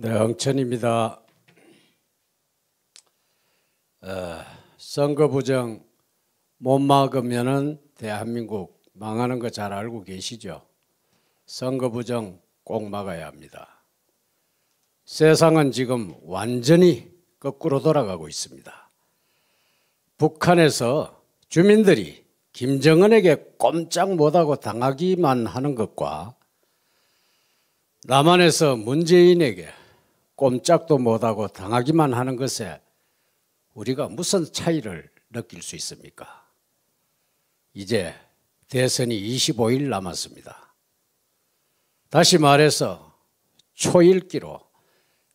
네, 영천입니다. 선거 부정 못 막으면은 대한민국 망하는 거 잘 알고 계시죠? 선거 부정 꼭 막아야 합니다. 세상은 지금 완전히 거꾸로 돌아가고 있습니다. 북한에서 주민들이 김정은에게 꼼짝 못하고 당하기만 하는 것과 남한에서 문재인에게 꼼짝도 못하고 당하기만 하는 것에 우리가 무슨 차이를 느낄 수 있습니까? 이제 대선이 25일 남았습니다. 다시 말해서 초읽기로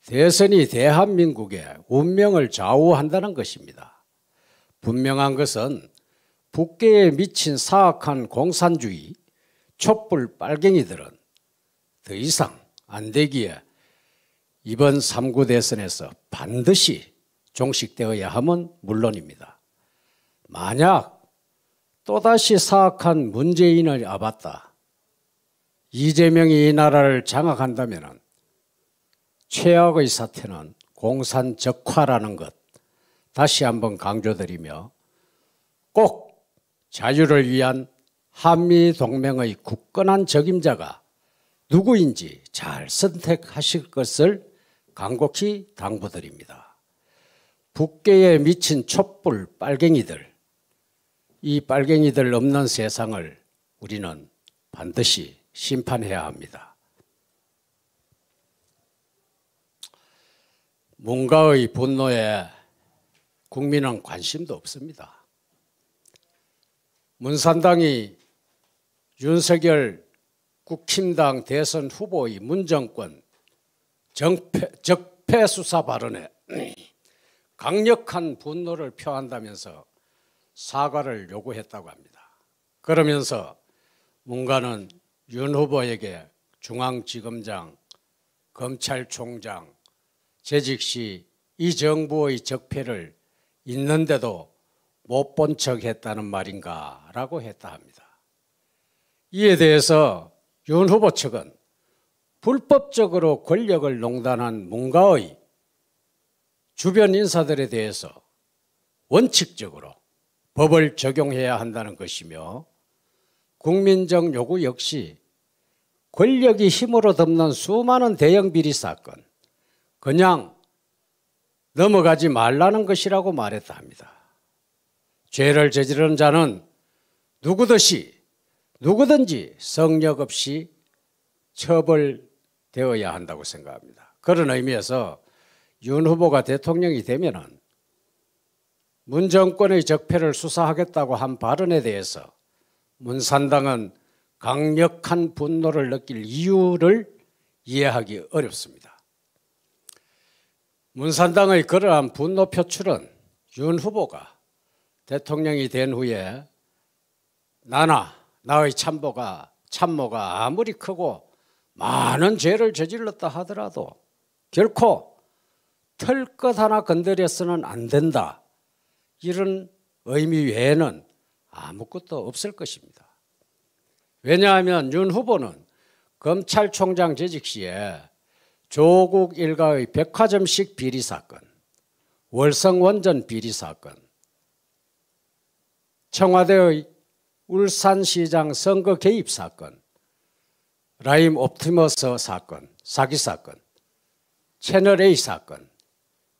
대선이 대한민국의 운명을 좌우한다는 것입니다. 분명한 것은 북계에 미친 사악한 공산주의, 촛불 빨갱이들은 더 이상 안 되기에 이번 3구 대선에서 반드시 종식되어야 함은 물론입니다. 만약 또다시 사악한 문재인을 아봤다, 이재명이 이 나라를 장악한다면 최악의 사태는 공산적화라는 것 다시 한번 강조드리며 꼭 자유를 위한 한미동맹의 굳건한 적임자가 누구인지 잘 선택하실 것을 간곡히 당부드립니다. 북계에 미친 촛불 빨갱이들, 이 빨갱이들 없는 세상을 우리는 반드시 심판해야 합니다. 문가의 분노에 국민은 관심도 없습니다. 문산당이 윤석열 국힘당 대선 후보의 문정권 적폐 수사 발언에 강력한 분노를 표한다면서 사과를 요구했다고 합니다. 그러면서 문가는 윤 후보에게 중앙지검장, 검찰총장 재직 시 이 정부의 적폐를 있는데도 못 본 척 했다는 말인가 라고 했다 합니다. 이에 대해서 윤 후보 측은 불법적으로 권력을 농단한 문가의 주변 인사들에 대해서 원칙적으로 법을 적용해야 한다는 것이며 국민적 요구 역시 권력이 힘으로 덮는 수많은 대형 비리 사건 그냥 넘어가지 말라는 것이라고 말했다 합니다. 죄를 저지른 자는 누구든지 성역 없이 처벌되어야 한다고 생각합니다. 그런 의미에서 윤 후보가 대통령이 되면은 문 정권의 적폐를 수사하겠다고 한 발언에 대해서 문산당은 강력한 분노를 느낄 이유를 이해하기 어렵습니다. 문산당의 그러한 분노 표출은 윤 후보가 대통령이 된 후에 나의 참모가 아무리 크고 많은 죄를 저질렀다 하더라도 결코 털 것 하나 건드려서는 안 된다. 이런 의미 외에는 아무것도 없을 것입니다. 왜냐하면 윤 후보는 검찰총장 재직 시에 조국 일가의 백화점식 비리 사건, 월성원전 비리 사건, 청와대의 울산시장 선거 개입 사건, 라임 옵티머스 사건, 사기 사건, 채널A 사건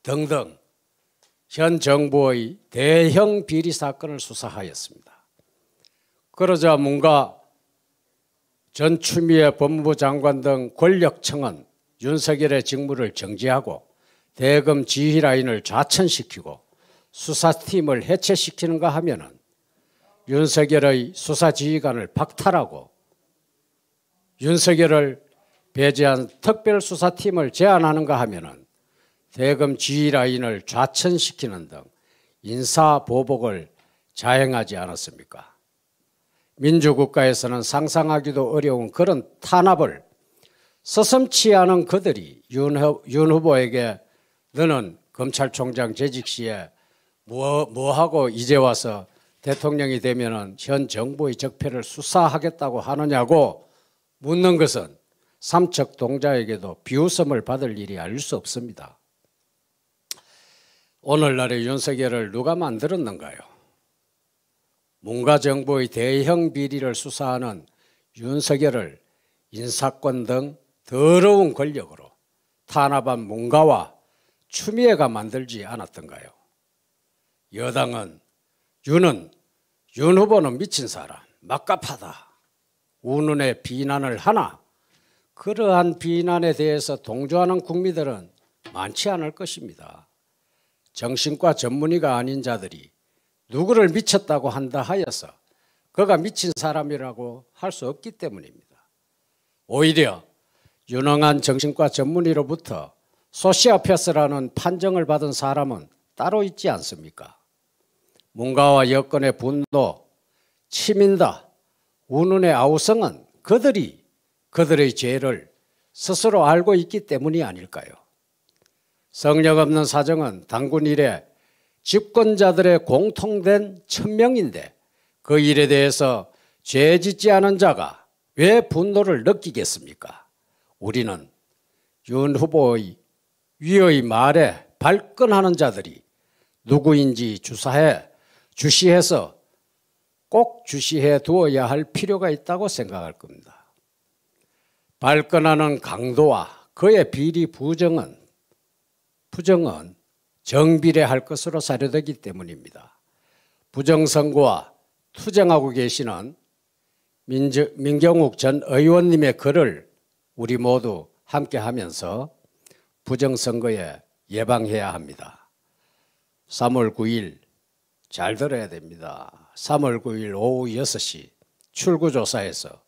등등 현 정부의 대형 비리 사건을 수사하였습니다. 그러자 문가 전 추미애 법무부 장관 등 권력층은 윤석열의 직무를 정지하고 대검 지휘 라인을 좌천시키고 수사팀을 해체시키는가 하면은 윤석열의 수사지휘관을 박탈하고 윤석열을 배제한 특별수사팀을 제안하는가 하면은 대검 지휘 라인을 좌천시키는 등 인사보복을 자행하지 않았습니까? 민주국가에서는 상상하기도 어려운 그런 탄압을 서슴지 않은 그들이 윤 후보에게 너는 검찰총장 재직 시에 뭐하고 이제 와서 대통령이 되면은 현 정부의 적폐를 수사하겠다고 하느냐고 묻는 것은 삼척동자에게도 비웃음을 받을 일이 아닐 수 없습니다. 오늘날의 윤석열을 누가 만들었는가요? 문가정부의 대형 비리를 수사하는 윤석열을 인사권 등 더러운 권력으로 탄압한 문가와 추미애가 만들지 않았던가요? 여당은 윤 후보는 미친 사람, 막갑하다, 운운의 비난을 하나 그러한 비난에 대해서 동조하는 국민들은 많지 않을 것입니다. 정신과 전문의가 아닌 자들이 누구를 미쳤다고 한다 하여서 그가 미친 사람이라고 할 수 없기 때문입니다. 오히려 유능한 정신과 전문의로부터 소시오패스라는 판정을 받은 사람은 따로 있지 않습니까? 문가와 여권의 분노, 치민다, 운운의 아우성은 그들의 죄를 스스로 알고 있기 때문이 아닐까요? 성령 없는 사정은 당군 이래 집권자들의 공통된 천명인데 그 일에 대해서 죄 짓지 않은 자가 왜 분노를 느끼겠습니까? 우리는 윤 후보의 위의 말에 발끈하는 자들이 누구인지 주시해서 꼭 주시해 두어야 할 필요가 있다고 생각할 겁니다. 발끈하는 강도와 그의 비리 부정은 정비례할 것으로 사료되기 때문입니다. 부정선거와 투쟁하고 계시는 민경욱 전 의원님의 글을 우리 모두 함께하면서 부정선거에 예방해야 합니다. 3월 9일 잘 들어야 됩니다. 3월 9일 오후 6시 출구조사에서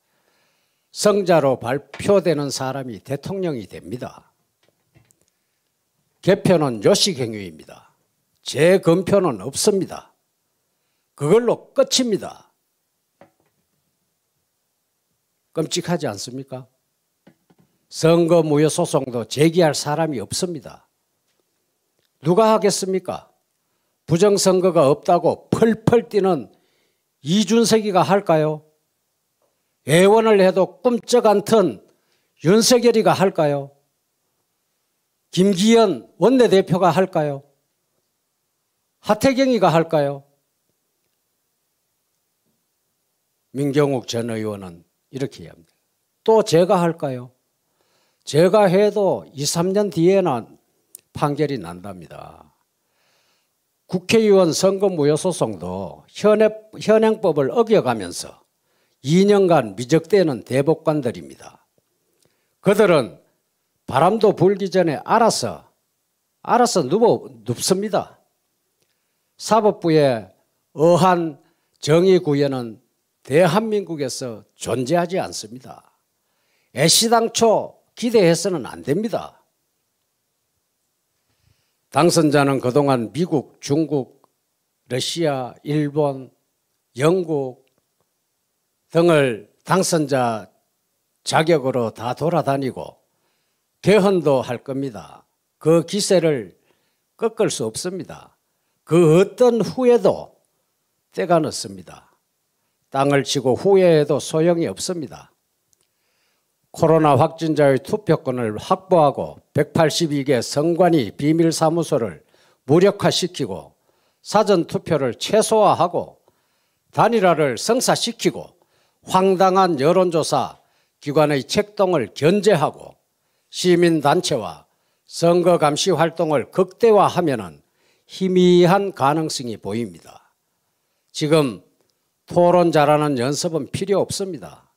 성자로 발표되는 사람이 대통령이 됩니다. 개표는 요식행위입니다. 재검표는 없습니다. 그걸로 끝입니다. 끔찍하지 않습니까? 선거무효소송도 제기할 사람이 없습니다. 누가 하겠습니까? 부정선거가 없다고 펄펄 뛰는 이준석이가 할까요? 애원을 해도 꿈쩍 않던 윤석열이가 할까요? 김기현 원내대표가 할까요? 하태경이가 할까요? 민경욱 전 의원은 이렇게 이야기합니다. 또 제가 할까요? 제가 해도 2, 3년 뒤에는 판결이 난답니다. 국회의원 선거무효소송도 현행법을 어겨가면서 2년간 미적되는 대법관들입니다. 그들은 바람도 불기 전에 알아서 눕습니다. 사법부의 어한 정의구현은 대한민국에서 존재하지 않습니다. 애시당초 기대해서는 안 됩니다. 당선자는 그동안 미국, 중국, 러시아, 일본, 영국 등을 당선자 자격으로 다 돌아다니고 개헌도 할 겁니다. 그 기세를 꺾을 수 없습니다. 그 어떤 후회도 때가 늦습니다. 땅을 치고 후회해도 소용이 없습니다. 코로나 확진자의 투표권을 확보하고 182개 선관위 비밀사무소를 무력화시키고 사전투표를 최소화하고 단일화를 성사시키고 황당한 여론조사 기관의 책동을 견제하고 시민단체와 선거감시 활동을 극대화하면 희미한 가능성이 보입니다. 지금 토론 잘하는 연습은 필요 없습니다.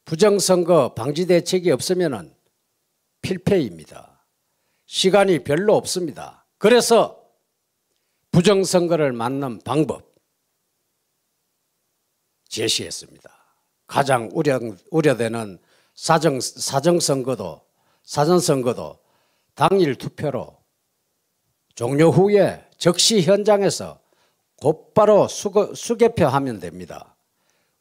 부정선거 방지 대책이 없으면 필패입니다. 시간이 별로 없습니다. 그래서 부정선거를 막는 방법 제시했습니다. 가장 우려되는 사전선거도 당일 투표로 종료 후에 즉시 현장에서 곧바로 수개표하면 됩니다.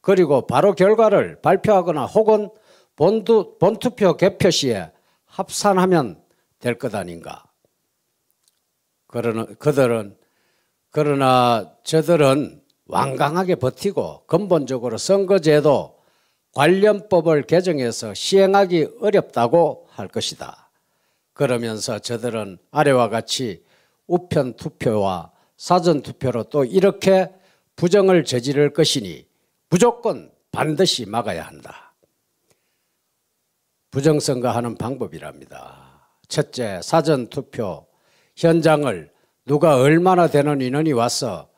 그리고 바로 결과를 발표하거나 혹은 본투표 개표 시에 합산하면 될 것 아닌가. 그러나 저들은 완강하게 버티고 근본적으로 선거제도 관련법을 개정해서 시행하기 어렵다고 할 것이다. 그러면서 저들은 아래와 같이 우편 투표와 사전 투표로 또 이렇게 부정을 저지를 것이니 무조건 반드시 막아야 한다. 부정선거하는 방법이랍니다. 첫째, 사전 투표 현장을 누가 얼마나 되는 인원이 와서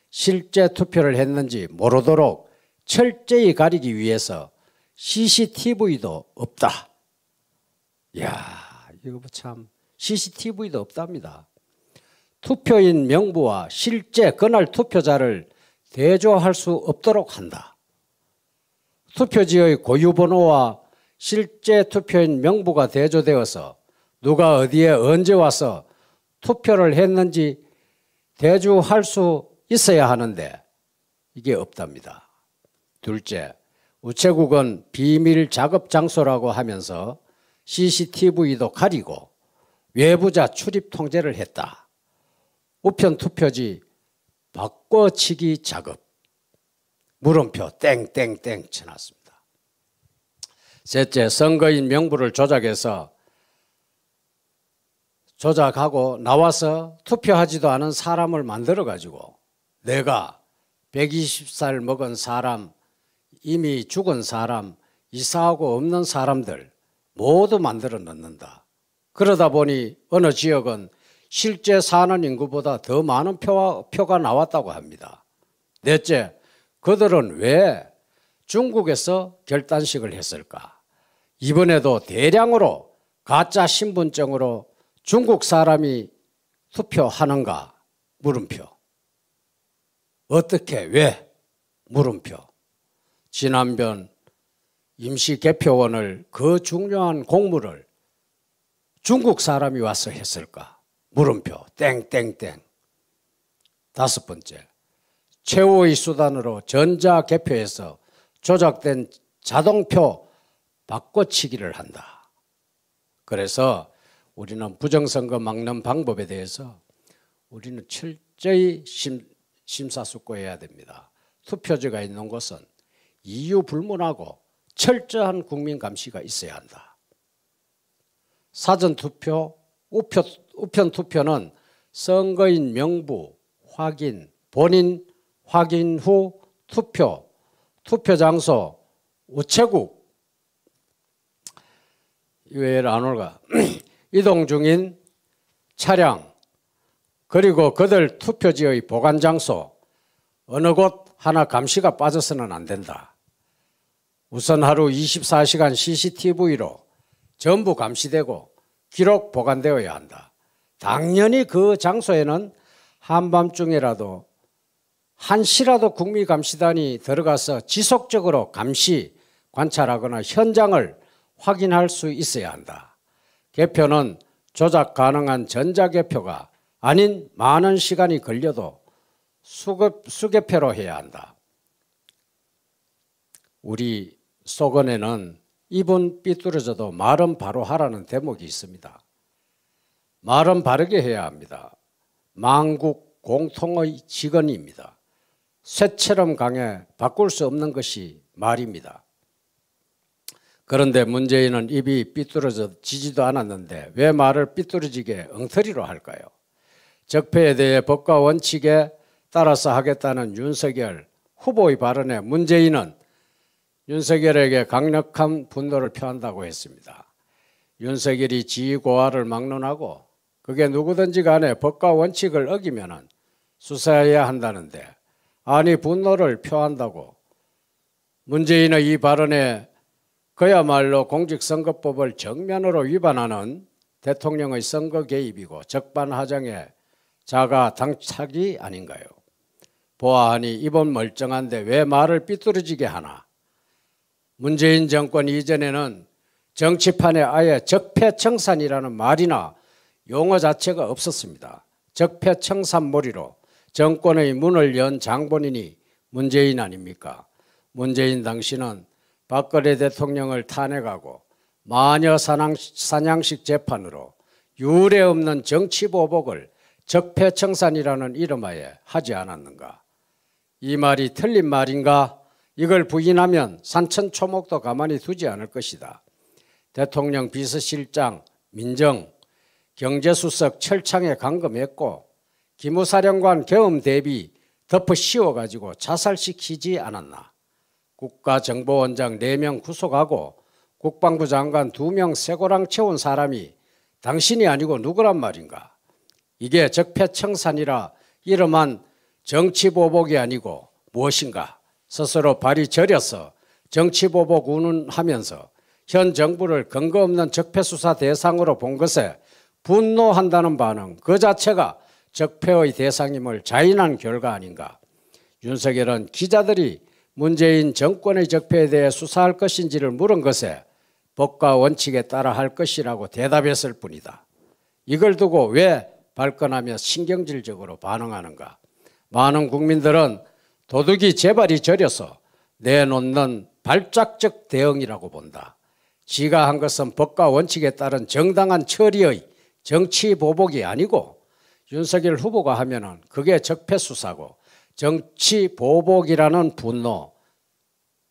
실제 투표를 했는지 모르도록 철저히 가리기 위해서 CCTV도 없다. 이야, 이거 참 CCTV도 없답니다. 투표인 명부와 실제 그날 투표자를 대조할 수 없도록 한다. 투표지의 고유번호와 실제 투표인 명부가 대조되어서 누가 어디에 언제 와서 투표를 했는지 대조할 수 있어야 하는데 이게 없답니다. 둘째, 우체국은 비밀 작업 장소라고 하면서 CCTV도 가리고 외부자 출입 통제를 했다. 우편 투표지 바꿔치기 작업, 물음표 땡땡땡 쳐놨습니다. 셋째, 선거인 명부를 조작하고 나와서 투표하지도 않은 사람을 만들어가지고 내가 120살 먹은 사람, 이미 죽은 사람, 이사하고 없는 사람들 모두 만들어 넣는다. 그러다 보니 어느 지역은 실제 사는 인구보다 더 많은 표가 나왔다고 합니다. 넷째, 그들은 왜 중국에서 결단식을 했을까? 이번에도 대량으로 가짜 신분증으로 중국 사람이 투표하는가? 물음표. 어떻게, 왜? 물음표. 지난번 임시개표원을 그 중요한 공무를 중국 사람이 와서 했을까? 물음표 땡땡땡. 다섯 번째, 최후의 수단으로 전자개표에서 조작된 자동표 바꿔치기를 한다. 그래서 우리는 부정선거 막는 방법에 대해서 우리는 철저히 심사숙고해야 됩니다. 투표지가 있는 곳은 이유 불문하고 철저한 국민 감시가 있어야 한다. 사전 투표, 우편 투표는 선거인 명부 확인, 본인 확인 후 투표 장소, 우체국 이외에는 안 올까? 이동 중인 차량, 그리고 그들 투표지의 보관 장소 어느 곳 하나 감시가 빠져서는 안 된다. 우선 하루 24시간 CCTV로 전부 감시되고 기록 보관되어야 한다. 당연히 그 장소에는 한밤중이라도 한시라도 국민감시단이 들어가서 지속적으로 감시, 관찰하거나 현장을 확인할 수 있어야 한다. 개표는 조작 가능한 전자개표가 아닌 많은 시간이 걸려도 수개표로 해야 한다. 우리 속언에는 입은 삐뚤어져도 말은 바로 하라는 대목이 있습니다. 말은 바르게 해야 합니다. 만국 공통의 직언입니다. 쇠처럼 강해 바꿀 수 없는 것이 말입니다. 그런데 문재인은 입이 삐뚤어지지도 않았는데 왜 말을 삐뚤어지게 엉터리로 할까요? 적폐에 대해 법과 원칙에 따라서 하겠다는 윤석열 후보의 발언에 문재인은 윤석열에게 강력한 분노를 표한다고 했습니다. 윤석열이 지위고하를 막론하고 그게 누구든지 간에 법과 원칙을 어기면 수사해야 한다는데 아니 분노를 표한다고. 문재인의 이 발언에 그야말로 공직선거법을 정면으로 위반하는 대통령의 선거 개입이고 적반하장의 자가 당착이 아닌가요? 보아하니 입은 멀쩡한데 왜 말을 삐뚤어지게 하나? 문재인 정권 이전에는 정치판에 아예 적폐청산이라는 말이나 용어 자체가 없었습니다. 적폐청산몰이로 정권의 문을 연 장본인이 문재인 아닙니까? 문재인 당시는 박근혜 대통령을 탄핵하고 마녀 사냥식 재판으로 유례 없는 정치보복을 적폐청산이라는 이름하에 하지 않았는가? 이 말이 틀린 말인가? 이걸 부인하면 산천초목도 가만히 두지 않을 것이다. 대통령 비서실장, 민정, 경제수석 철창에 감금했고 기무사령관 계엄 대비 덮어 씌워가지고 자살시키지 않았나. 국가정보원장 4명 구속하고 국방부 장관 2명 쇠고랑 채운 사람이 당신이 아니고 누구란 말인가. 이게 적폐청산이라 이름한 정치보복이 아니고 무엇인가. 스스로 발이 저려서 정치보복 운운하면서 현 정부를 근거 없는 적폐수사 대상으로 본 것에 분노한다는 반응 그 자체가 적폐의 대상임을 자인한 결과 아닌가. 윤석열은 기자들이 문재인 정권의 적폐에 대해 수사할 것인지를 물은 것에 법과 원칙에 따라 할 것이라고 대답했을 뿐이다. 이걸 두고 왜 발끈하며 신경질적으로 반응하는가. 많은 국민들은 도둑이 재발이 저려서 내놓는 발작적 대응이라고 본다. 지가 한 것은 법과 원칙에 따른 정당한 처리의 정치 보복이 아니고 윤석열 후보가 하면은 그게 적폐 수사고 정치 보복이라는 분노,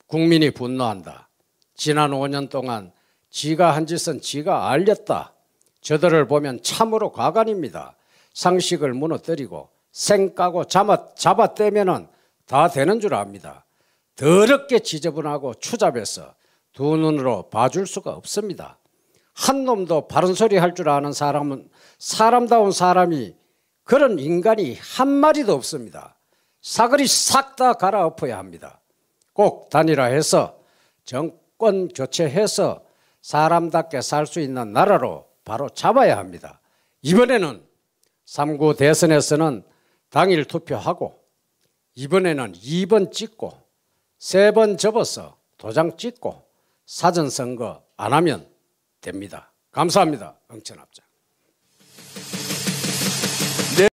국민이 분노한다. 지난 5년 동안 지가 한 짓은 지가 알렸다. 저들을 보면 참으로 과간입니다. 상식을 무너뜨리고 생 까고 잡아떼면은 다 되는 줄 압니다. 더럽게 지저분하고 추잡해서 두 눈으로 봐줄 수가 없습니다. 한 놈도 바른 소리 할 줄 아는 사람은 사람다운 사람이 그런 인간이 한 마리도 없습니다. 사거리 싹 다 갈아엎어야 합니다. 꼭 단일화해서 정권 교체해서 사람답게 살 수 있는 나라로 바로 잡아야 합니다. 이번에는 3구 대선에서는 당일 투표하고 이번에는 2번 찍고 3번 접어서 도장 찍고 사전선거 안 하면 됩니다. 감사합니다. 응천합장.